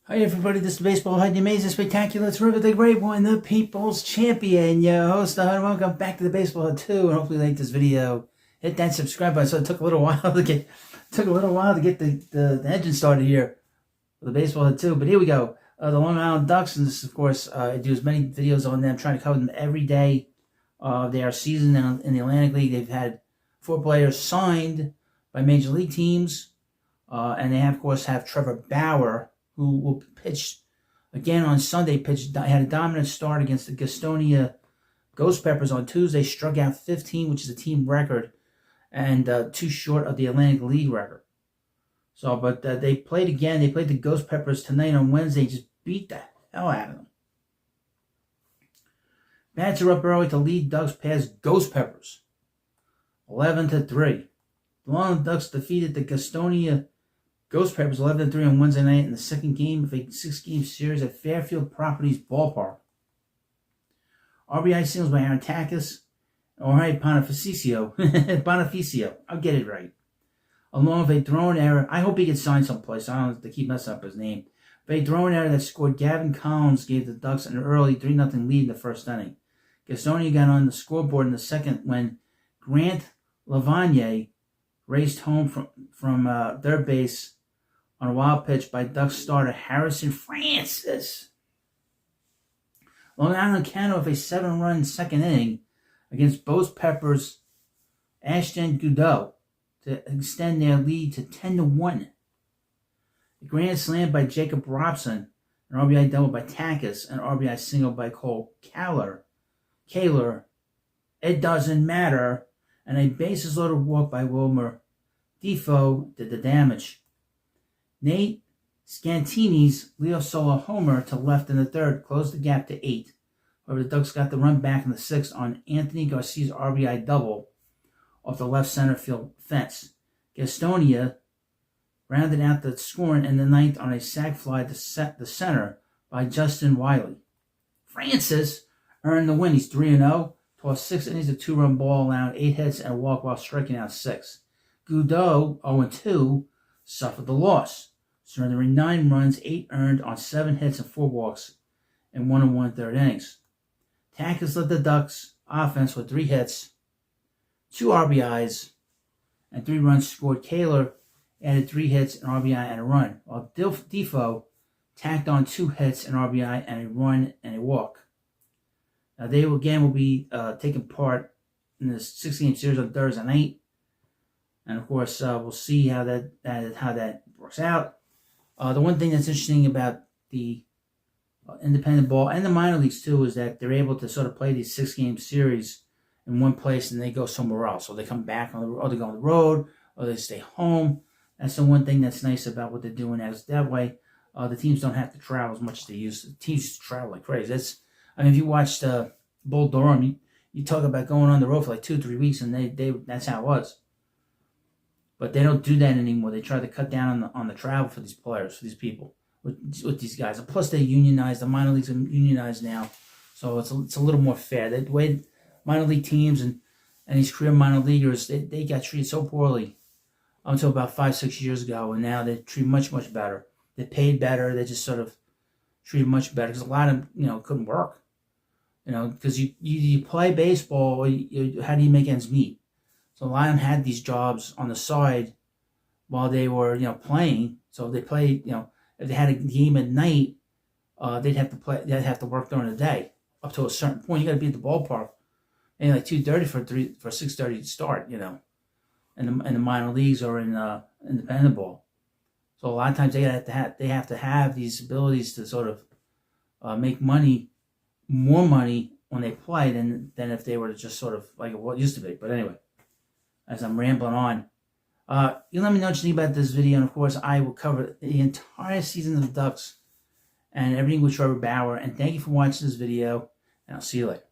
Hi everybody, this is Baseball Hide the Amazing Spectacular Trevor the Great One, the People's Champion, your host, and welcome back to the Baseball Hide 2, and hopefully you like this video. Hit that subscribe button. So it took a little while to get the engine started here for the Baseball Hide 2, but here we go. The Long Island Ducks, and this of course, I do as many videos on them, trying to cover them every day of their season in the Atlantic League. They've had 4 players signed by major league teams, and they of course have Trevor Bauer, who will pitch again on Sunday. Had a dominant start against the Gastonia Ghost Peppers on Tuesday. Struck out 15, which is a team record, and 2 short of the Atlantic League record. So, but they played again. They played the Ghost Peppers tonight on Wednesday. Just beat the hell out of them. Bats are up early to lead Ducks past Ghost Peppers, 11-3. The Long Island Ducks defeated the Gastonia Ghost Peppers 11-3 on Wednesday night in the second game of a 6-game series at Fairfield Properties Ballpark. RBI singles by Aaron Takis, Bonifacio, I'll get it right, along with a throwing error. I hope he gets signed someplace. I don't have to keep messing up his name. But a throwing error that scored Gavin Collins gave the Ducks an early 3-0 lead in the first inning. Gastonia got on the scoreboard in the second when Grant Lavagna raced home from third base on a wild pitch by Ducks starter Harrison Francis. Long Island counted with a 7-run second inning against both Peppers' Ashton Goudeau to extend their lead to 10-1. A grand slam by Jacob Robson, an RBI double by Takis, an RBI single by Cole Kaler, it doesn't matter, and a bases-loaded walk by Wilmer Defoe did the damage. Nate Scantini's Leo Solo homer to left in the third closed the gap to 8. However, the Ducks got the run back in the 6th on Anthony Garcia's RBI double off the left center field fence. Gastonia rounded out the scoring in the 9th on a sac fly to set the center by Justin Wiley. Francis earned the win. He's 3-0, tossed 6 innings, a 2-run ball, allowed 8 hits and a walk while striking out 6. Goudeau, 0-2, suffered the loss, surrendering 9 runs, 8 earned on 7 hits and 4 walks in 1 1/3 innings. Takis led the Ducks offense with 3 hits, 2 RBIs, and 3 runs scored. Kaler added 3 hits, an RBI, and a run, while Defoe tacked on 2 hits, an RBI, and a run and a walk. Now they will be taking part in this 6-game series on Thursday night. And of course, we'll see how that works out. The one thing that's interesting about the independent ball and the minor leagues too is that they're able to sort of play these 6-game series in one place and they go somewhere else. So they come back on the road, or they go on the road, or they stay home. That's the one thing that's nice about what they're doing. As that way, the teams don't have to travel as much as they used to. The teams used to travel like crazy. If you watched Bull Durham, you talk about going on the road for like 2-3 weeks, and they that's how it was. But they don't do that anymore. They try to cut down on the travel for these players, for these people, with these guys. And plus, they unionize. The minor leagues are unionized now, so it's a little more fair. The way minor league teams and these career minor leaguers, they got treated so poorly until about 5-6 years ago, and now they're treated much better. They're paid better. They just sort of treated much better because a lot of them, couldn't work. Because you play baseball, how do you make ends meet? So a lot of them had these jobs on the side while they were, playing. So they played, if they had a game at night, they'd have to work during the day up to a certain point. You got to be at the ballpark, maybe like 2:30 for 6:30 to start, in the minor leagues or in independent ball. So a lot of times they have to have these abilities to sort of make more money when they play than if they were to just sort of like what used to be. But anyway, as I'm rambling on, you let me know what you think about this video, and of course I will cover the entire season of the Ducks and everything with Trevor Bauer. And thank you for watching this video, and I'll see you later.